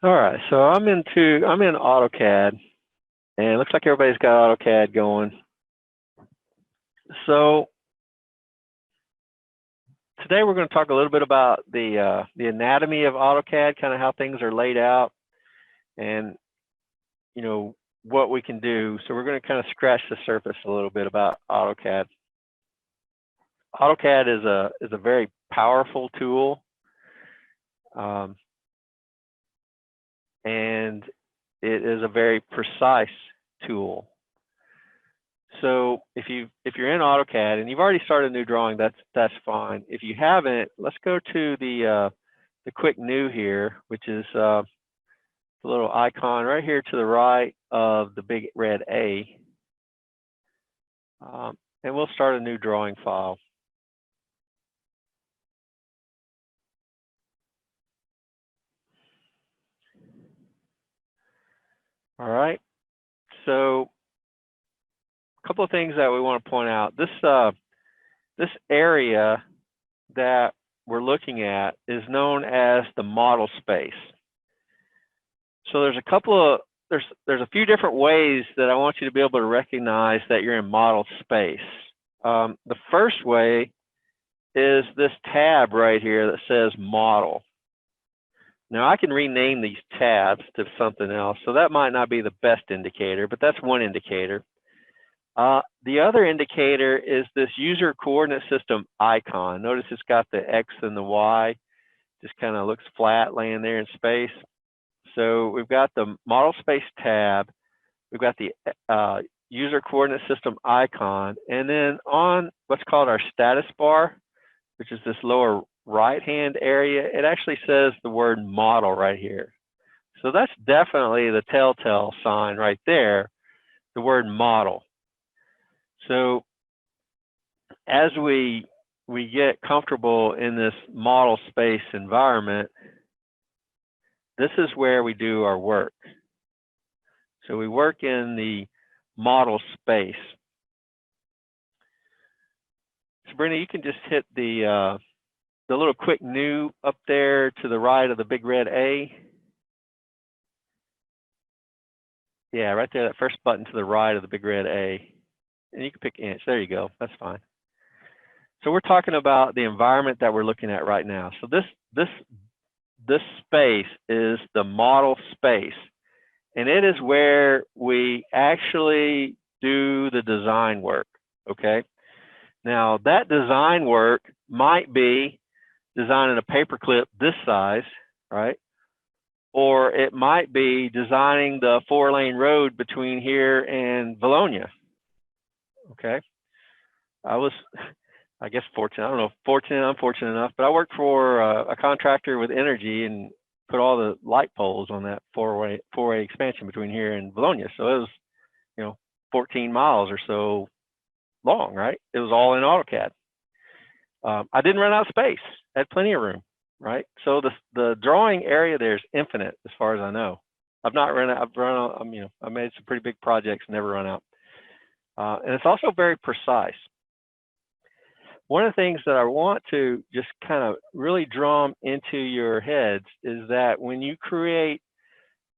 All right, so I'm in AutoCAD, and it looks like everybody's got AutoCAD going. So today we're going to talk a little bit about the anatomy of AutoCAD, kind of how things are laid out, and what we can do. So we're going to kind of scratch the surface a little bit about AutoCAD. AutoCAD is a very powerful tool, and it is a very precise tool. So if you're in AutoCAD and you've already started a new drawing, that's fine. If you haven't, let's go to the quick new here, which is the little icon right here to the right of the big red A, and we'll start a new drawing file. All right. So a couple of things that we want to point out. This area that we're looking at is known as the model space. So there's a few different ways that I want you to be able to recognize that you're in model space. The first way is this tab right here that says model. Now I can rename these tabs to something else, so that might not be the best indicator, but that's one indicator. The other indicator is this user coordinate system icon. Notice it's got the X and the Y, just kind of looks flat laying there in space. So we've got the model space tab, we've got the user coordinate system icon, and then on what's called our status bar, which is this lower right-hand area, it actually says the word model right here. So that's definitely the telltale sign right there, the word model. So as we get comfortable in this model space environment, this is where we do our work. So we work in the model space. Sabrina, you can just hit the little quick new up there to the right of the big red A. Yeah, right there, that first button to the right of the big red A. And you can pick inch. There you go. That's fine. So we're talking about the environment that we're looking at right now. So this space is the model space, and it is where we actually do the design work. Okay. Now that design work might be designing a paperclip this size, right? Or it might be designing the 4-lane road between here and Bologna. Okay. I was, I guess, fortunate. I don't know, fortunate, unfortunate enough, but I worked for a contractor with energy and put all the light poles on that four-way expansion between here and Bologna. So it was, 14 miles or so long, right? It was all in AutoCAD. I didn't run out of space. I had plenty of room, right? So the drawing area there is infinite as far as I know. I've not run out. I made some pretty big projects, never run out. And it's also very precise. One of the things that I want to just kind of really drum into your heads is that when you create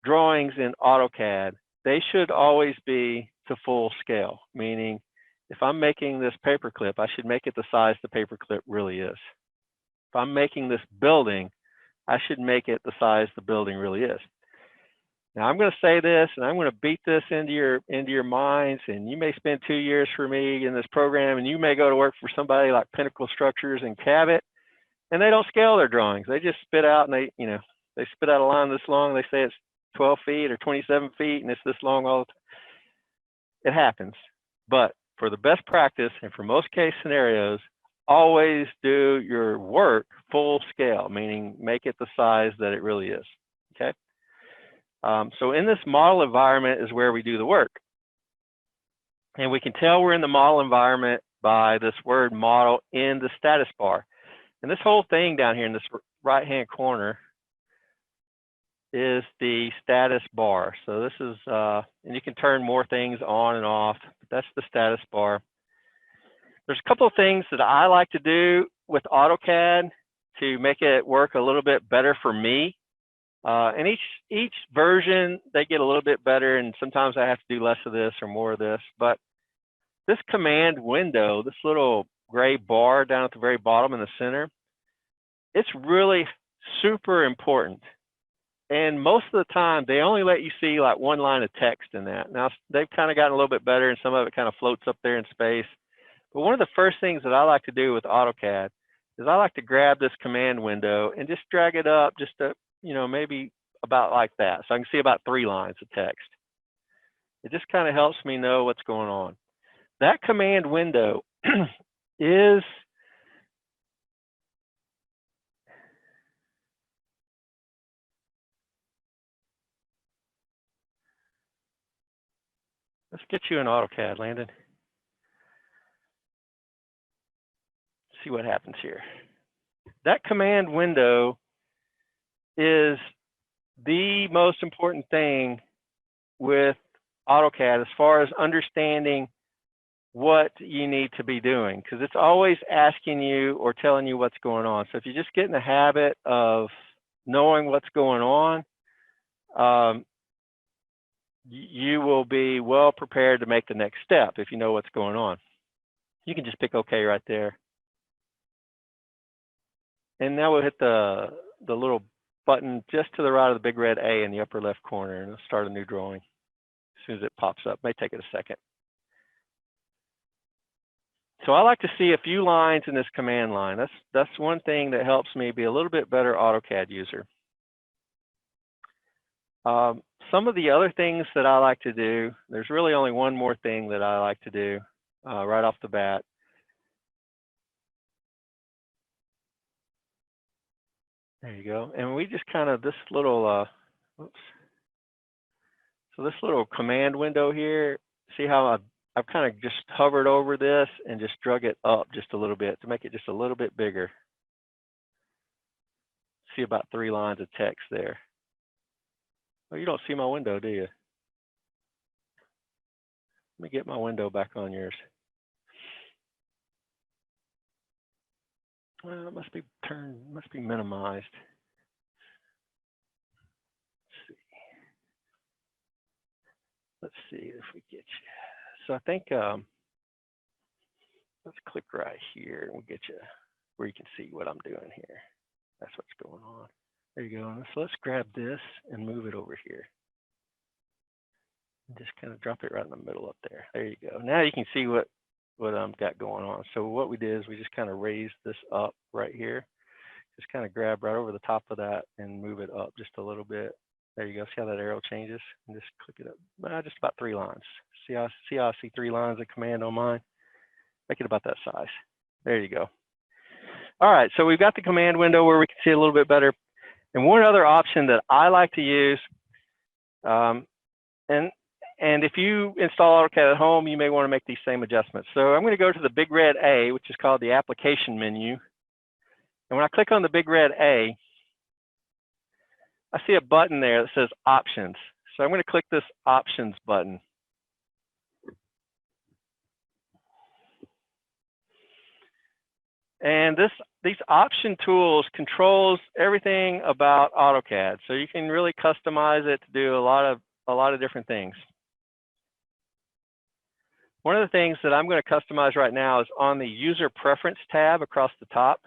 drawings in AutoCAD, they should always be to full scale, meaning if I'm making this paperclip, I should make it the size the paperclip really is. If I'm making this building, I should make it the size the building really is. Now I'm going to say this, and I'm going to beat this into your minds, and you may spend 2 years for me in this program, and you may go to work for somebody like Pinnacle Structures and Cabot, and they don't scale their drawings. They just spit out, and they spit out a line this long. They say it's 12 feet or 27 feet, and it's this long all the time. It happens, but for the best practice and for most case scenarios, always do your work full scale, meaning make it the size that it really is. Okay. So in this model environment is where we do the work. And we can tell we're in the model environment by this word model in the status bar. And this whole thing down here in this right-hand corner is the status bar. So this is, and you can turn more things on and off, but that's the status bar. There's a couple of things that I like to do with AutoCAD to make it work a little bit better for me. And each version, they get a little bit better, and sometimes I have to do less of this or more of this. But this command window, this little gray bar down at the very bottom in the center, it's really super important. And most of the time, they only let you see like one line of text in that. Now, they've kind of gotten a little bit better, and some of it kind of floats up there in space. But one of the first things that I like to do with AutoCAD is I like to grab this command window and just drag it up just to, you know, maybe about like that. So I can see about 3 lines of text. It just kind of helps me know what's going on. That command window is let's get you in AutoCAD, Landon. See what happens here. That command window is the most important thing with AutoCAD as far as understanding what you need to be doing, because it's always asking you or telling you what's going on. So if you just get in the habit of knowing what's going on, you will be well prepared to make the next step if you know what's going on. You can just pick OK right there. And now we'll hit the little button just to the right of the big red A in the upper left corner, and it'll start a new drawing as soon as it pops up. It may take it a second. So I like to see a few lines in this command line. That's one thing that helps me be a little bit better AutoCAD user. Some of the other things that I like to do, there's really only one more thing that I like to do right off the bat. There you go. And we just kind of, this little, oops. So this little command window here, see how I've kind of just hovered over this and just drug it up just a little bit to make it just a little bit bigger. See about 3 lines of text there. Oh, you don't see my window, do you? Let me get my window back on yours. Well, it must be turned, must be minimized. Let's see if we get you. So I think let's click right here and we'll get you where you can see what I'm doing here. That's what's going on. There you go. So let's grab this and move it over here. And just kind of drop it right in the middle up there. There you go. Now you can see what I've got going on. So what we did is we just kind of raised this up right here. Just kind of grab right over the top of that and move it up just a little bit. There you go. See how that arrow changes? And just click it up. Just about 3 lines. See how I see 3 lines of command on mine? Make it about that size. There you go. All right. So we've got the command window where we can see a little bit better. And one other option that I like to use, and if you install AutoCAD at home, you may want to make these same adjustments. So I'm going to go to the big red A, which is called the application menu. And when I click on the big red A, I see a button there that says options. So I'm going to click this options button. And these option tools controls everything about AutoCAD. So you can really customize it to do a lot of different things. One of the things that I'm going to customize right now is on the user preference tab across the top.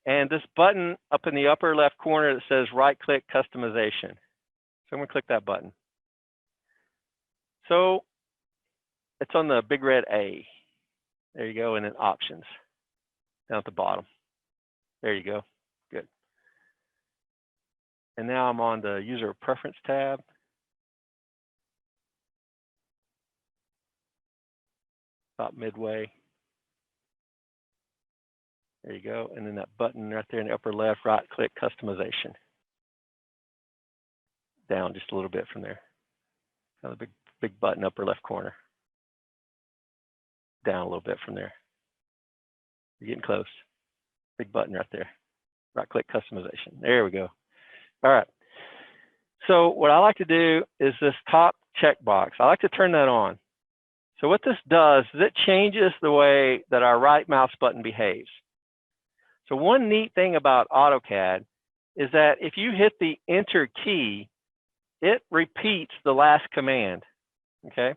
And this button up in the upper left corner that says right-click customization. So I'm going to click that button. So it's on the big red A. There you go, and then options down at the bottom. There you go. Good. And now I'm on the user preference tab. About midway. There you go. And then that button right there in the upper left, right click customization. Down just a little bit from there. Another big button upper left corner. Down a little bit from there. You're getting close. Big button right there. Right click customization. There we go. All right. So what I like to do is this top checkbox. I like to turn that on. So what this does is it changes the way that our right mouse button behaves. So one neat thing about AutoCAD is that if you hit the Enter key, it repeats the last command, okay?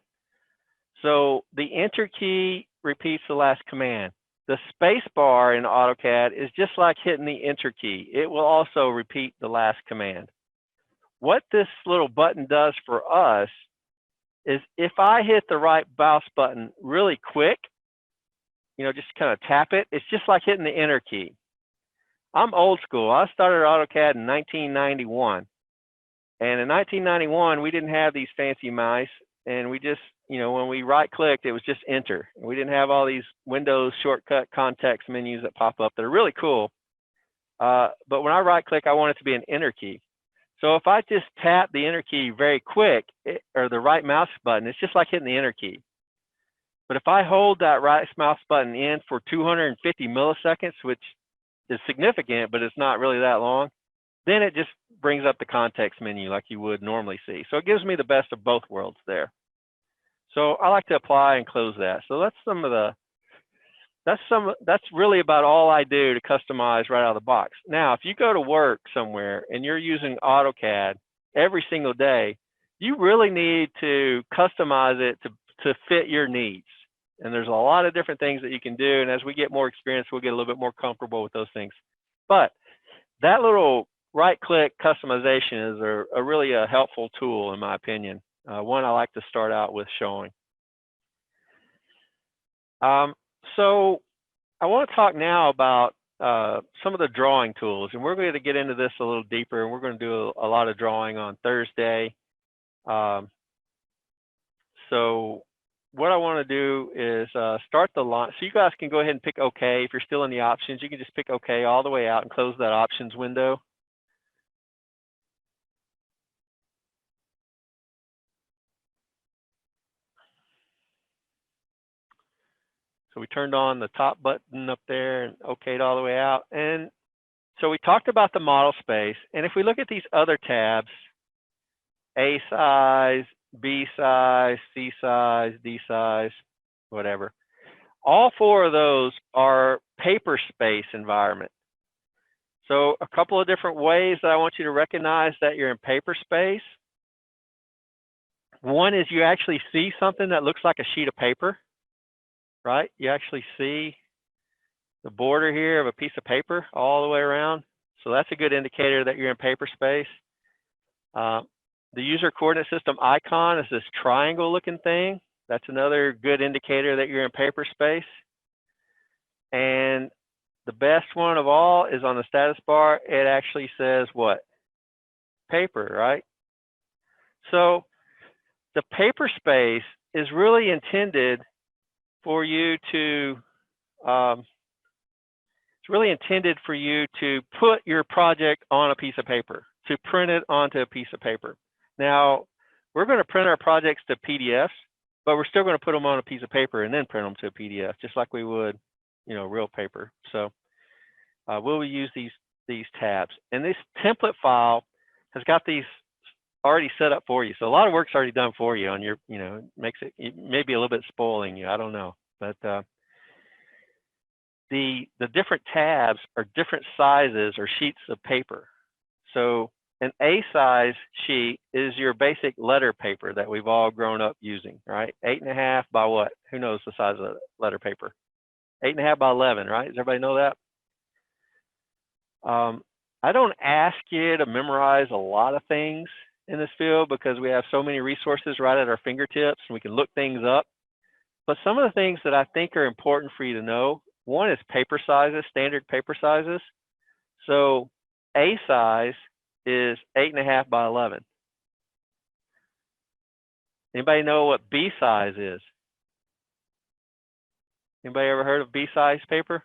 So the Enter key repeats the last command. The space bar in AutoCAD is just like hitting the Enter key. It will also repeat the last command. What this little button does for us is if I hit the right mouse button really quick, you know, just kind of tap it, it's just like hitting the Enter key. I'm old school. I started AutoCAD in 1991. And in 1991, we didn't have these fancy mice. And we just, you know, when we right-clicked, it was just Enter. We didn't have all these Windows shortcut context menus that pop up that are really cool. But when I right-click, I want it to be an Enter key. So if I just tap the Enter key very quick, or the right mouse button, it's just like hitting the Enter key. But if I hold that right mouse button in for 250 milliseconds, which is significant, but it's not really that long, then it just brings up the context menu like you would normally see. So it gives me the best of both worlds there. So I like to apply and close that. So that's some of the, that's really about all I do to customize right out of the box. Now, if you go to work somewhere and you're using AutoCAD every single day, you really need to customize it to fit your needs. And there's a lot of different things that you can do. And as we get more experience, we'll get a little bit more comfortable with those things. But that little right-click customization is a really a helpful tool, in my opinion. One I like to start out with showing. So I want to talk now about some of the drawing tools. And we're going to get into this a little deeper. And we're going to do a lot of drawing on Thursday. So what I want to do is start the launch. So you guys can go ahead and pick OK. If you're still in the options, you can just pick OK all the way out and close that options window. So we turned on the top button up there and OK'd all the way out. And so we talked about the model space. And if we look at these other tabs, A size, B size, C size, D size, whatever. All four of those are paper space environment. So a couple of different ways that I want you to recognize that you're in paper space. One is you actually see something that looks like a sheet of paper, right? You actually see the border here of a piece of paper all the way around. So that's a good indicator that you're in paper space. The user coordinate system icon is this triangle looking thing. That's another good indicator that you're in paper space. And the best one of all is on the status bar. It actually says what? Paper, right? So the paper space is really intended for you to, it's really intended for you to put your project on a piece of paper, to print it onto a piece of paper. Now, we're going to print our projects to PDFs, but we're still going to put them on a piece of paper and then print them to a PDF, just like we would, you know, real paper. So we'll use these tabs. And this template file has got these already set up for you. So a lot of work's already done for you on your, you know, makes it maybe a little bit spoiling you. I don't know. But the different tabs are different sizes or sheets of paper. So an A size sheet is your basic letter paper that we've all grown up using, right? 8.5 by what? Who knows the size of letter paper? 8.5 by 11, right? Does everybody know that? I don't ask you to memorize a lot of things in this field because we have so many resources right at our fingertips and we can look things up. But some of the things that I think are important for you to know, one is paper sizes, standard paper sizes. So A size is 8.5 by 11. Anybody know what B size is? Anybody ever heard of B size paper?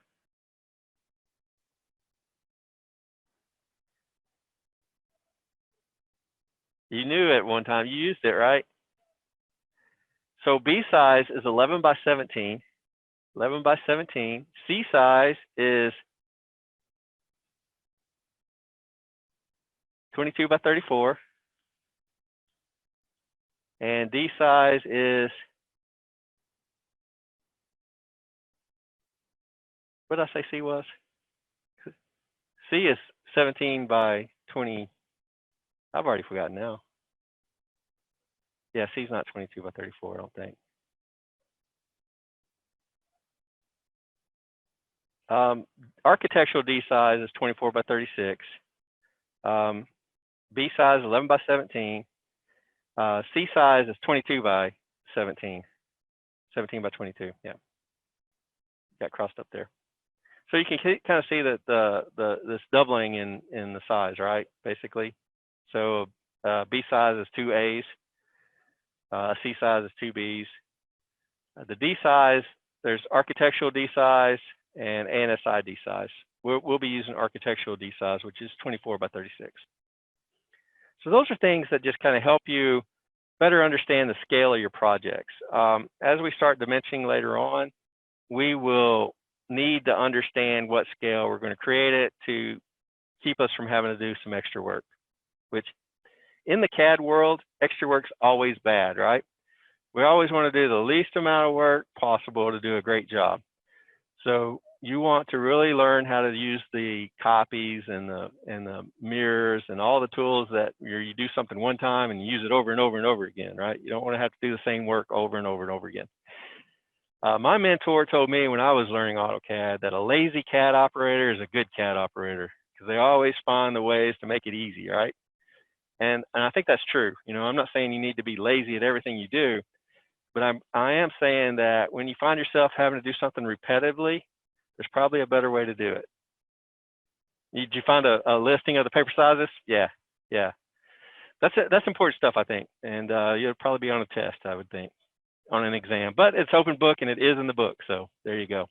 You knew it one time, you used it, right? So B size is 11 by 17, 11 by 17. C size is 22 by 34. And D size is, what did I say C was? C is 17 by 20. I've already forgotten now. Yeah, C is not 22 by 34, I don't think. Architectural D size is 24 by 36. B size is 11 by 17. C size is 22 by 17. 17 by 22, yeah. Got crossed up there. So you can kind of see that this doubling in the size, right? Basically. So B size is 2 A's. C size is 2 B's. The D size, there's architectural D size and ANSI D size. We'll be using architectural D size, which is 24 by 36. So those are things that just kind of help you better understand the scale of your projects. As we start dimensioning later on, we will need to understand what scale we're going to create it to keep us from having to do some extra work, which in the CAD world, extra work's always bad, right? We always want to do the least amount of work possible to do a great job. So you want to really learn how to use the copies and the mirrors and all the tools that you do something one time and you use it over and over and over again, right? You don't want to have to do the same work over and over and over again. My mentor told me when I was learning AutoCAD that a lazy CAD operator is a good CAD operator because they always find the ways to make it easy, right? And I think that's true. You know, I'm not saying you need to be lazy at everything you do, but I am saying that when you find yourself having to do something repetitively, there's probably a better way to do it. Did you find a listing of the paper sizes? Yeah. That's important stuff, I think. And you'll probably be on a test, I would think, on an exam. But it's open book and it is in the book, so there you go.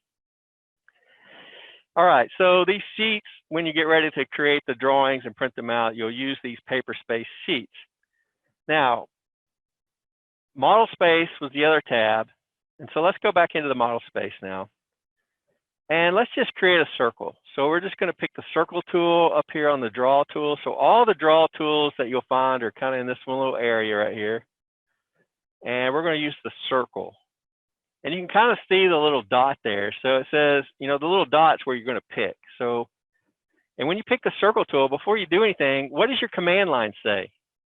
All right, so these sheets, when you get ready to create the drawings and print them out, you'll use these paper space sheets. Now, model space was the other tab. And so let's go back into the model space now. And let's just create a circle. So we're just going to pick the circle tool up here on the draw tool. So all the draw tools that you'll find are kind of in this one little area right here. And we're going to use the circle. And you can kind of see the little dot there. So it says, you know, the little dot's where you're going to pick. So, and when you pick the circle tool, before you do anything, what does your command line say?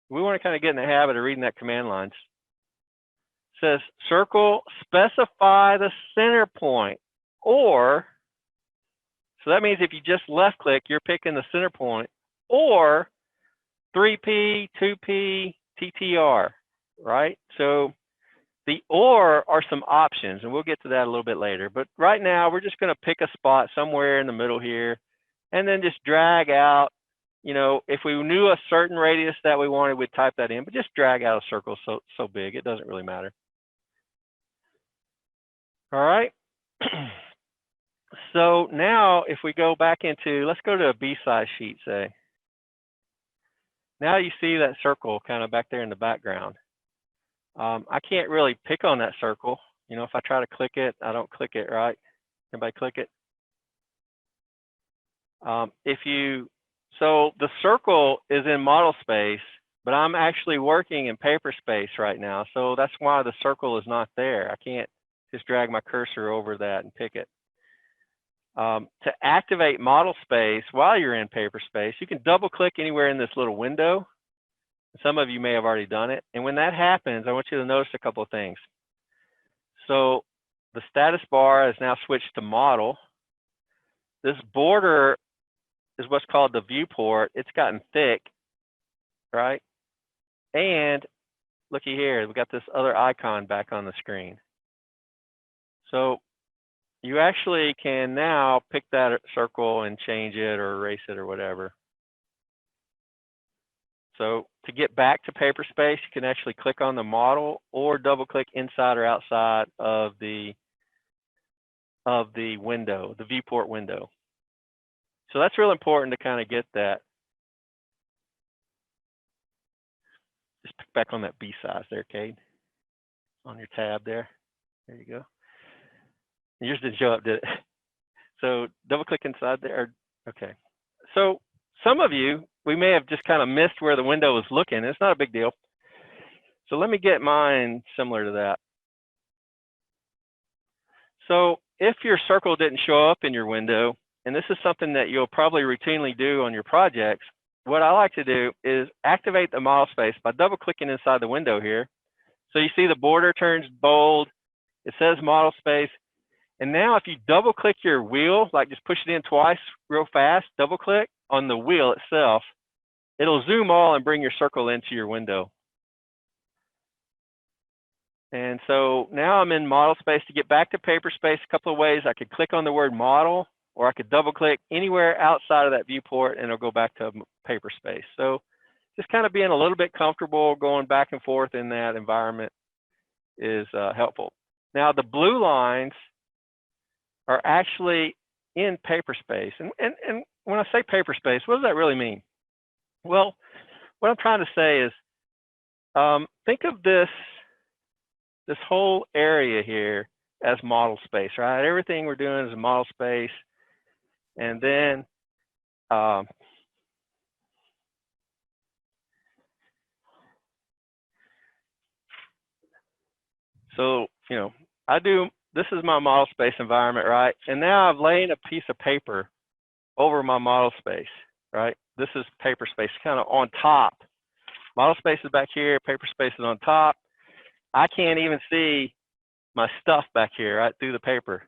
We want to kind of get in the habit of reading that command line. It says circle, specify the center point. Or, so that means if you just left click, you're picking the center point, or 3P, 2P, TTR, right? So the or are some options, and we'll get to that a little bit later. But right now, we're just going to pick a spot somewhere in the middle here, and then just drag out, you know, if we knew a certain radius that we wanted, we'd type that in, but just drag out a circle so big, it doesn't really matter. All right. So now if we go back into, let's go to a B size sheet, say. Now you see that circle kind of back there in the background. I can't really pick on that circle. You know, if I try to click it, I don't click it, right? Anybody click it? So the circle is in model space, but I'm actually working in paper space right now. So that's why the circle is not there. I can't just drag my cursor over that and pick it. To activate model space while you're in paper space, you can double click anywhere in this little window. Some of you may have already done it. And when that happens, I want you to notice a couple of things. So the status bar has now switched to model. This border is what's called the viewport. It's gotten thick, right? And looky here, we've got this other icon back on the screen. So you actually can now pick that circle and change it or erase it or whatever. So to get back to paper space, you can actually click on the model or double click inside or outside of the window, the viewport window. So that's real important to kind of get that. Just pick back on that B size there, Cade, on your tab there. There you go. Yours didn't show up, did it? So double click inside there. Okay. So some of you, we may have just kind of missed where the window was looking. It's not a big deal. So let me get mine similar to that. So if your circle didn't show up in your window and this is something that you'll probably routinely do on your projects, what I like to do is activate the model space by double clicking inside the window here. So you see the border turns bold, it says model space. And now if you double click your wheel, like just push it in twice real fast, double click on the wheel itself, it'll zoom all and bring your circle into your window. And so now I'm in model space. To get back to paper space, a couple of ways. I could click on the word model, or I could double click anywhere outside of that viewport and it'll go back to paper space. So just kind of being a little bit comfortable going back and forth in that environment is helpful. Now the blue lines are actually in paper space. And when I say paper space, what does that really mean? Well, what I'm trying to say is, think of this whole area here as model space, right? Everything we're doing is a model space. And then, so, you know, this is my model space environment, right? And now I've laid a piece of paper over my model space, right? This is paper space, kind of on top. Model space is back here, paper space is on top. I can't even see my stuff back here, right, through the paper.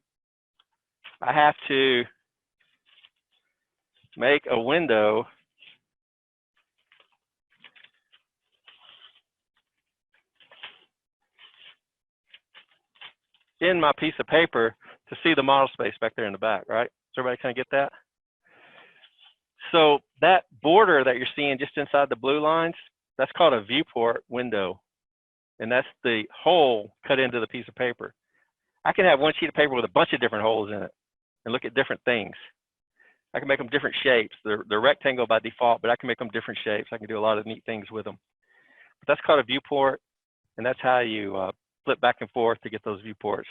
I have to make a window in my piece of paper to see the model space back there in the back, right? Does everybody kind of get that? So that border that you're seeing just inside the blue lines, that's called a viewport window. And that's the hole cut into the piece of paper. I can have one sheet of paper with a bunch of different holes in it and look at different things. I can make them different shapes. They're rectangle by default, but I can make them different shapes. I can do a lot of neat things with them. But that's called a viewport, and that's how you flip back and forth to get those viewports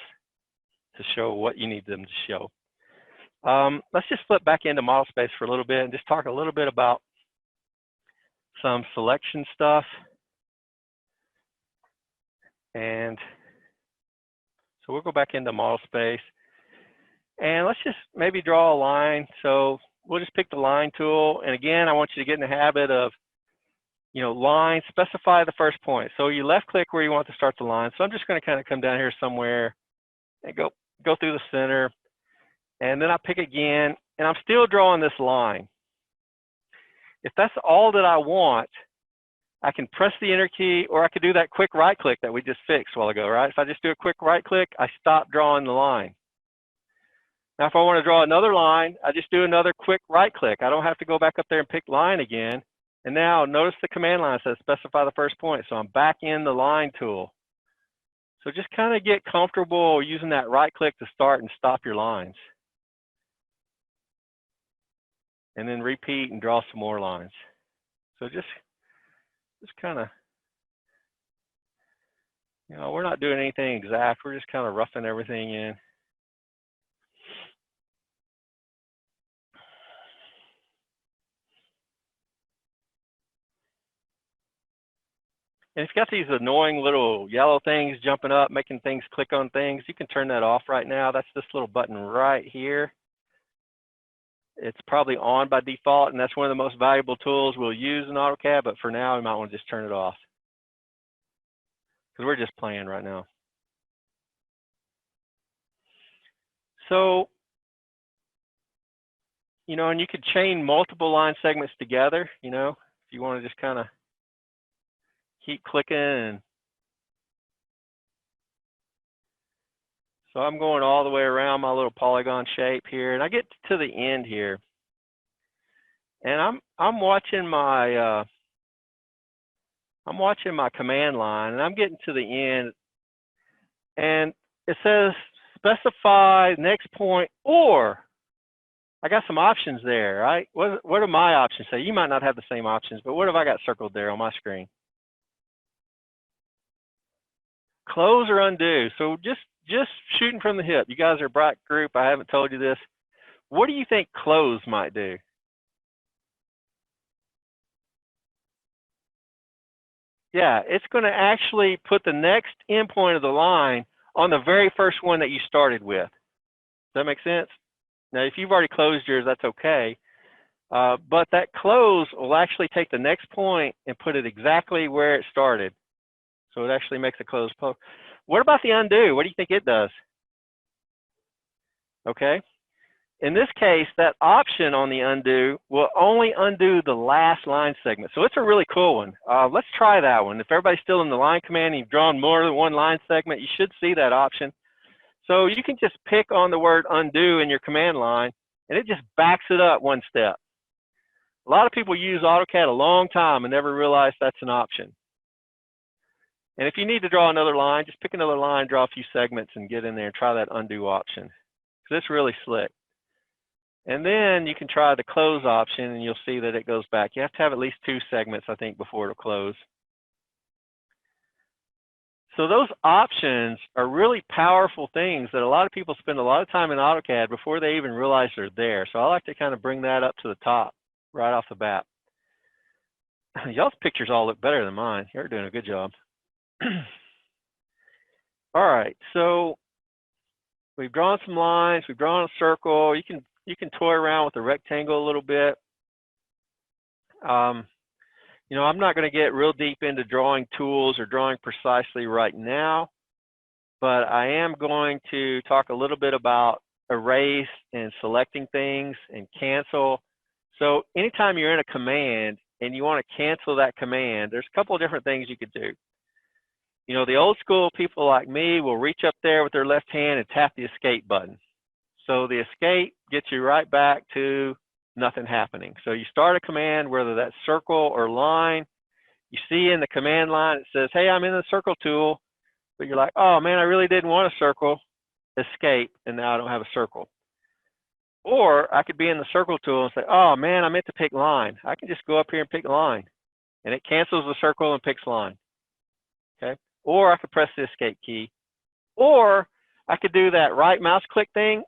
to show what you need them to show. Let's just flip back into model space for a little bit and just talk a little bit about some selection stuff. And so we'll go back into model space. And let's just maybe draw a line. So we'll just pick the line tool. And again, I want you to get in the habit of, you know, line, specify the first point. So you left click where you want to start the line. So I'm just going to kind of come down here somewhere and go through the center. And then I pick again, and I'm still drawing this line. If that's all that I want, I can press the enter key, or I could do that quick right click that we just fixed a while ago, right? If I just do a quick right click, I stop drawing the line. Now, if I want to draw another line, I just do another quick right click. I don't have to go back up there and pick line again. And now notice the command line says specify the first point. So I'm back in the line tool. So just kind of get comfortable using that right click to start and stop your lines. And then repeat and draw some more lines. So just kind of, you know, we're not doing anything exact. We're just kind of roughing everything in. And if you've got these annoying little yellow things jumping up, making things click on things, you can turn that off right now. That's this little button right here. It's probably on by default, and that's one of the most valuable tools we'll use in AutoCAD, but for now, we might want to just turn it off because we're just playing right now. So, you know, and you could chain multiple line segments together, you know, if you want to just kind of keep clicking. And so I'm going all the way around my little polygon shape here, and I get to the end here, and I'm watching my command line, and I'm getting to the end, and it says specify next point, or I got some options there, right? What do my options say? You might not have the same options, but what have I got circled there on my screen? Close or undo. So just shooting from the hip. You guys are a bright group. I haven't told you this. What do you think close might do? Yeah, it's going to actually put the next endpoint of the line on the very first one that you started with. Does that make sense? Now, if you've already closed yours, that's okay. But that close will actually take the next point and put it exactly where it started. So it actually makes a closed post. What about the undo? What do you think it does? Okay. In this case, that option on the undo will only undo the last line segment. So it's a really cool one. Let's try that one. If everybody's still in the line command and you've drawn more than one line segment, you should see that option. So you can just pick on the word undo in your command line, and it just backs it up one step. A lot of people use AutoCAD a long time and never realize that's an option. And if you need to draw another line, just pick another line, draw a few segments, and get in there and try that undo option. Because it's really slick. And then you can try the close option, and you'll see that it goes back. You have to have at least 2 segments, I think, before it'll close. So those options are really powerful things that a lot of people spend a lot of time in AutoCAD before they even realize they're there. So I like to kind of bring that up to the top right off the bat. Y'all's pictures all look better than mine. You're doing a good job. All right, so we've drawn some lines, we've drawn a circle. You can toy around with the rectangle a little bit. You know, I'm not going to get real deep into drawing tools or drawing precisely right now, but I am going to talk a little bit about erase and selecting things and cancel. So anytime you're in a command and you want to cancel that command, there's a couple of different things you could do. You know, the old school people like me will reach up there with their left hand and tap the escape button. So the escape gets you right back to nothing happening. So you start a command, whether that's circle or line, you see in the command line, it says, hey, I'm in the circle tool, but you're like, oh man, I really didn't want a circle, escape, and now I don't have a circle. Or I could be in the circle tool and say, oh man, I meant to pick line. I can just go up here and pick line, and it cancels the circle and picks line, okay? Or I could press the escape key, or I could do that right mouse click thing.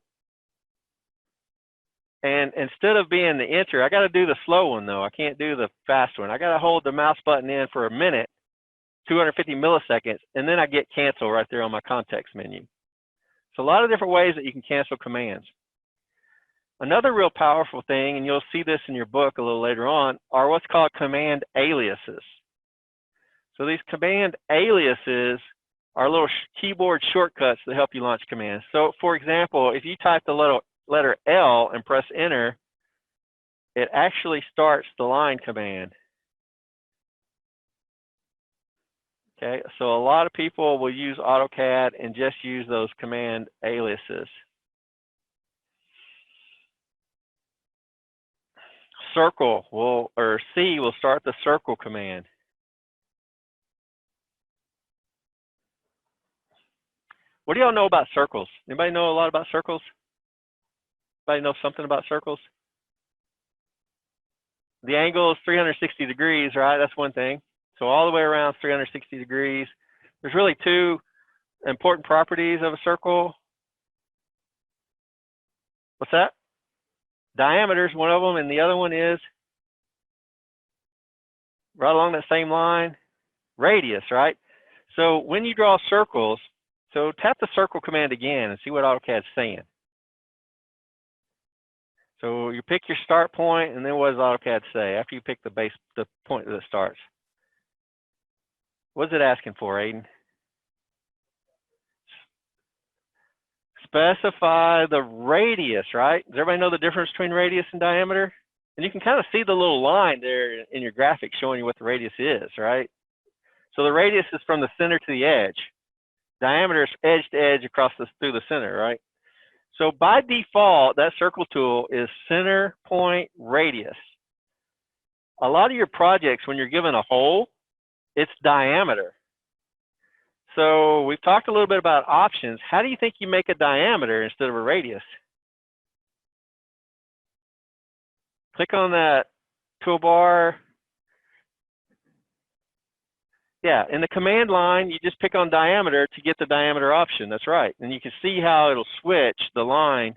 And instead of being the enter, I got to do the slow one though. I can't do the fast one. I got to hold the mouse button in for a minute, 250 milliseconds, and then I get cancel right there on my context menu. So a lot of different ways that you can cancel commands. Another real powerful thing, and you'll see this in your book a little later on, are what's called command aliases. So these command aliases are little keyboard shortcuts that help you launch commands. So for example, if you type the letter L and press enter, it actually starts the line command. Okay, so a lot of people will use AutoCAD and just use those command aliases. Circle will, or C will start the circle command. What do y'all know about circles? Anybody know a lot about circles? Anybody know something about circles? The angle is 360 degrees, right? That's one thing. So all the way around 360 degrees. There's really 2 important properties of a circle. What's that? Diameter is one of them, and the other one is right along that same line, radius, right? So when you draw circles, so tap the circle command again and see what AutoCAD's saying. So you pick your start point, and then what does AutoCAD say after you pick the point that it starts? What's it asking for, Aiden? Specify the radius, right? Does everybody know the difference between radius and diameter? And you can kind of see the little line there in your graphic showing you what the radius is, right? So the radius is from the center to the edge. Diameter is edge to edge across through the center, right? So by default, that circle tool is center point radius. A lot of your projects, when you're given a hole, it's diameter. So we've talked a little bit about options. How do you think you make a diameter instead of a radius? Click on that toolbar. Yeah, in the command line, you just pick on diameter to get the diameter option. That's right. And you can see how it'll switch the line.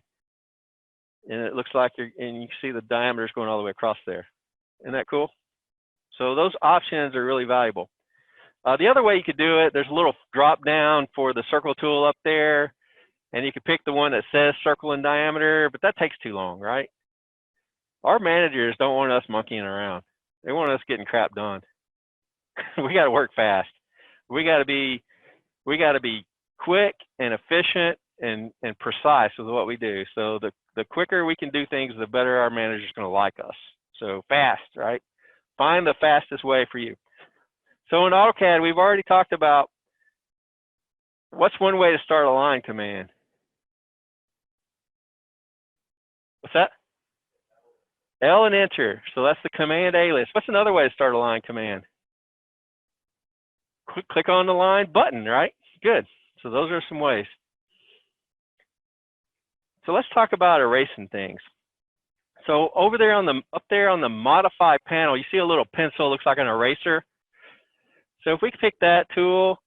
And it looks like and you can see the diameter is going all the way across there. Isn't that cool? So those options are really valuable. The other way you could do it, there's a little drop down for the circle tool up there. And you can pick the one that says circle in diameter, but that takes too long, right? Our managers don't want us monkeying around. They want us getting crap done. We got to work fast. We got to be quick and efficient and precise with what we do. So the quicker we can do things, the better our manager's going to like us. So fast, right? Find the fastest way for you. So in AutoCAD, we've already talked about what's one way to start a line command. What's that? L and enter. So that's the command alias. What's another way to start a line command? Click on the line button, right? Good. So those are some ways. So let's talk about erasing things. So over there up there on the modify panel, you see a little pencil, looks like an eraser. So if we pick that tool,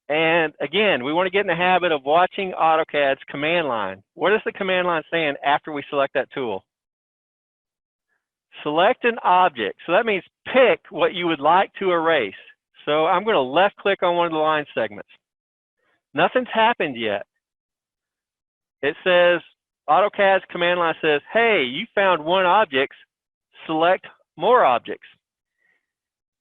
and again, we want to get in the habit of watching AutoCAD's command line. What is the command line saying after we select that tool? Select an object. So that means pick what you would like to erase. So I'm going to left click on one of the line segments. Nothing's happened yet. It says, AutoCAD's command line says, hey, you found one object, select more objects.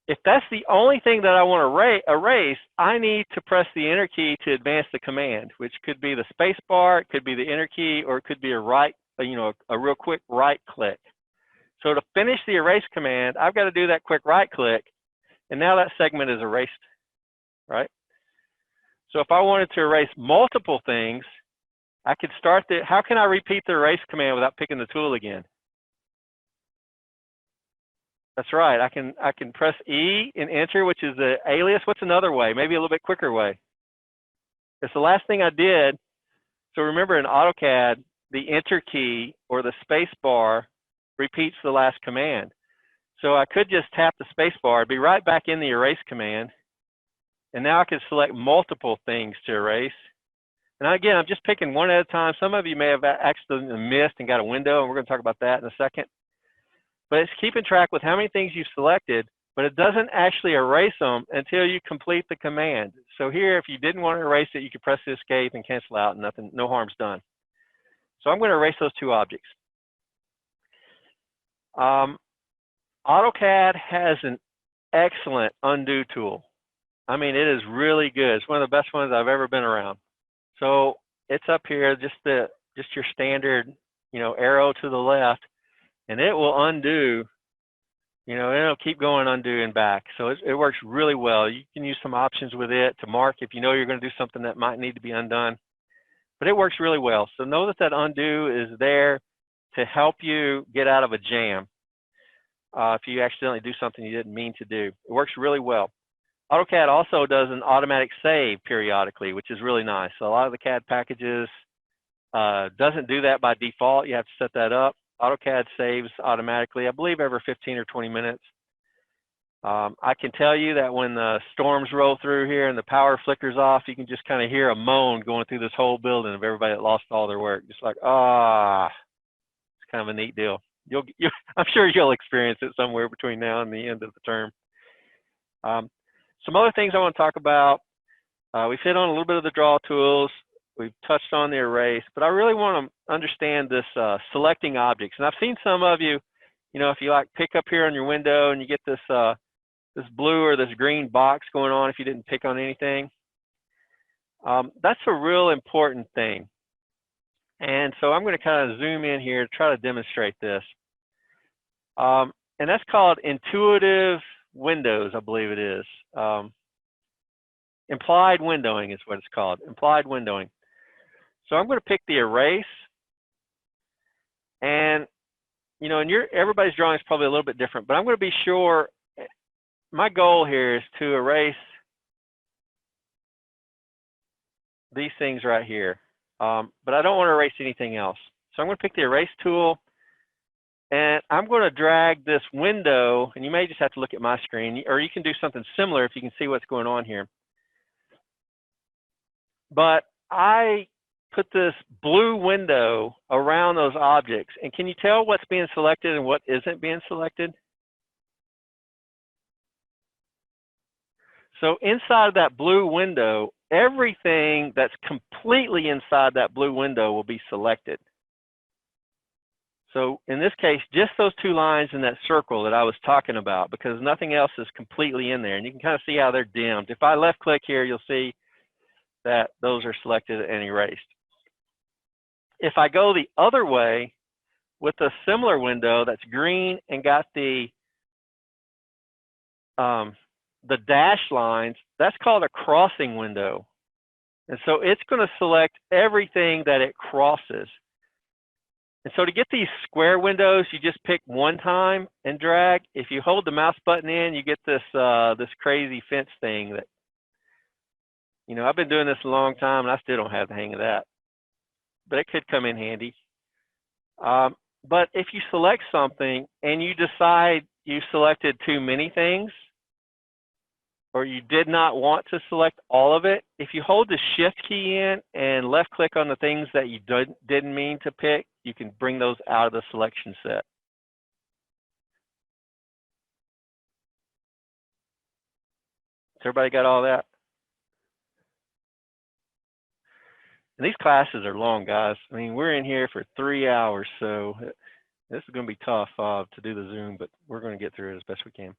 If that's the only thing that I want to erase, I need to press the enter key to advance the command, which could be the space bar, it could be the enter key, or it could be a real quick right click. So to finish the erase command, I've got to do that quick right click, and now that segment is erased, right? So if I wanted to erase multiple things, I could start how can I repeat the erase command without picking the tool again? That's right, I can press E and enter, which is the alias. What's another way? Maybe a little bit quicker way. It's the last thing I did. So remember in AutoCAD, the enter key or the space bar repeats the last command. So I could just tap the space bar, be right back in the erase command, and now I can select multiple things to erase. And again, I'm just picking one at a time. Some of you may have accidentally missed and got a window, and we're going to talk about that in a second. But it's keeping track with how many things you've selected, but it doesn't actually erase them until you complete the command. So here, if you didn't want to erase it, you could press the escape and cancel out, and no harm's done. So I'm going to erase those two objects. AutoCAD has an excellent undo tool. I mean, it is really good. It's one of the best ones I've ever been around. So it's up here, just your standard, arrow to the left, and it will undo. It'll keep going undo and back. So it works really well. You can use some options with it to mark if you know you're going to do something that might need to be undone. But it works really well. So know that undo is there to help you get out of a jam if you accidentally do something you didn't mean to do. It works really well. AutoCAD also does an automatic save periodically, which is really nice. So a lot of the CAD packages doesn't do that by default. You have to set that up. AutoCAD saves automatically, I believe every 15 or 20 minutes. I can tell you that when the storms roll through here and the power flickers off, you can just kind of hear a moan going through this whole building of everybody that lost all their work. Just like, it's kind of a neat deal. I'm sure you'll experience it somewhere between now and the end of the term. Some other things I want to talk about. We've hit on a little bit of the draw tools. We've touched on the erase, but I really want to understand this selecting objects. And I've seen some of you, if you pick up here on your window and you get this this blue or this green box going on if you didn't pick on anything. That's a real important thing. And so I'm going to kind of zoom in here to try to demonstrate this. And that's called intuitive windows, I believe it is. Implied windowing is what it's called, implied windowing. So I'm going to pick the erase. And, and everybody's drawing is probably a little bit different, but I'm going to be sure, my goal here is to erase these things right here. But I don't want to erase anything else. So I'm going to pick the erase tool, and I'm going to drag this window, and you may just have to look at my screen, or you can do something similar if you can see what's going on here. But I put this blue window around those objects, and can you tell what's being selected and what isn't being selected? So inside of that blue window everything that's completely inside that blue window will be selected. So in this case, just those two lines in that circle that I was talking about, because nothing else is completely in there. And you can kind of see how they're dimmed. If I left click here, you'll see that those are selected and erased. If I go the other way with a similar window that's green and got the dashed lines, that's called a crossing window. And so it's going to select everything that it crosses. And so to get these square windows, you just pick one time and drag. If you hold the mouse button in, you get this this crazy fence thing that, you know, I've been doing this a long time and I still don't have the hang of that. But it could come in handy. But if you select something and you decide you selected too many things, or you did not want to select all of it, if you hold the shift key in and left click on the things that you didn't mean to pick, you can bring those out of the selection set. So everybody got all that? And these classes are long, guys. I mean, we're in here for 3 hours, so this is going to be tough to do the Zoom, but we're going to get through it as best we can.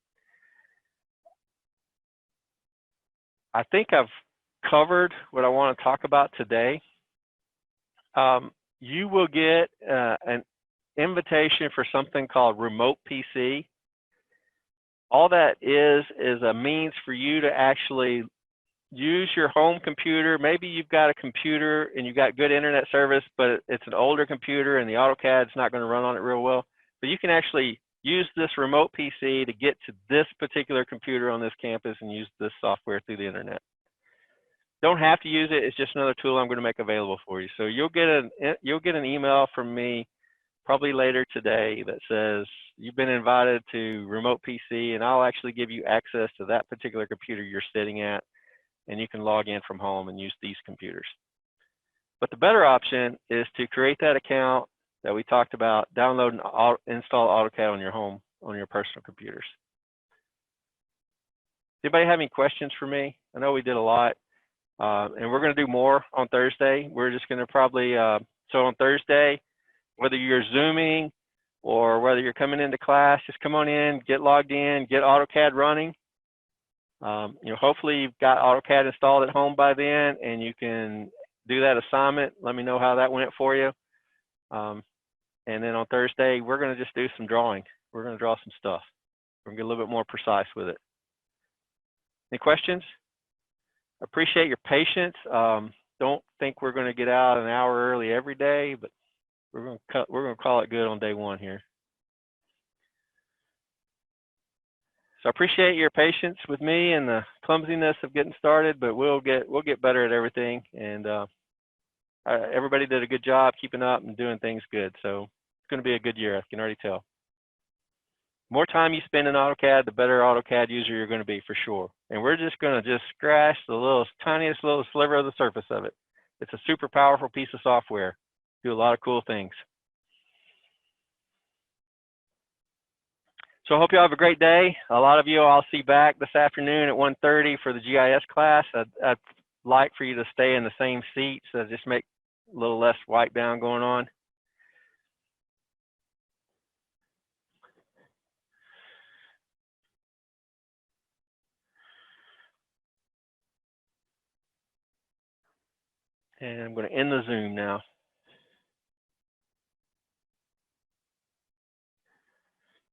I think I've covered what I want to talk about today. You will get an invitation for something called Remote PC. All that is a means for you to actually use your home computer. Maybe you've got a computer and you've got good internet service, but it's an older computer and the AutoCAD's not going to run on it real well. But you can actually use this remote PC to get to this particular computer on this campus and use this software through the internet. Don't have to use it. It's just another tool I'm going to make available for you. So you'll get an email from me probably later today that says you've been invited to Remote PC, and I'll actually give you access to that particular computer you're sitting at, and you can log in from home and use these computers. But the better option is to create that account that we talked about, download and install AutoCAD on your home, on your personal computers. Anybody have any questions for me? I know we did a lot. And we're going to do more on Thursday. We're just going to probably, so on Thursday, whether you're Zooming or whether you're coming into class, just come on in, get logged in, get AutoCAD running. You know, hopefully you've got AutoCAD installed at home by then and you can do that assignment. Let me know how that went for you. And then on Thursday, we're going to just do some drawing. We're going to draw some stuff. We're going to get a little bit more precise with it. Any questions? Appreciate your patience. Don't think we're going to get out an hour early every day, but we're going to call it good on day one here. So I appreciate your patience with me and the clumsiness of getting started, but we'll get better at everything. And everybody did a good job keeping up and doing things good. So it's going to be a good year. I can already tell. More time you spend in AutoCAD, the better AutoCAD user you're going to be for sure. And we're just going to scratch the tiniest little sliver of the surface of it. It's a super powerful piece of software. Do a lot of cool things. So I hope you all have a great day. A lot of you I'll see back this afternoon at 1:30 for the GIS class. I'd like for you to stay in the same seat, so just make a little less wipe down going on. And I'm going to end the Zoom now.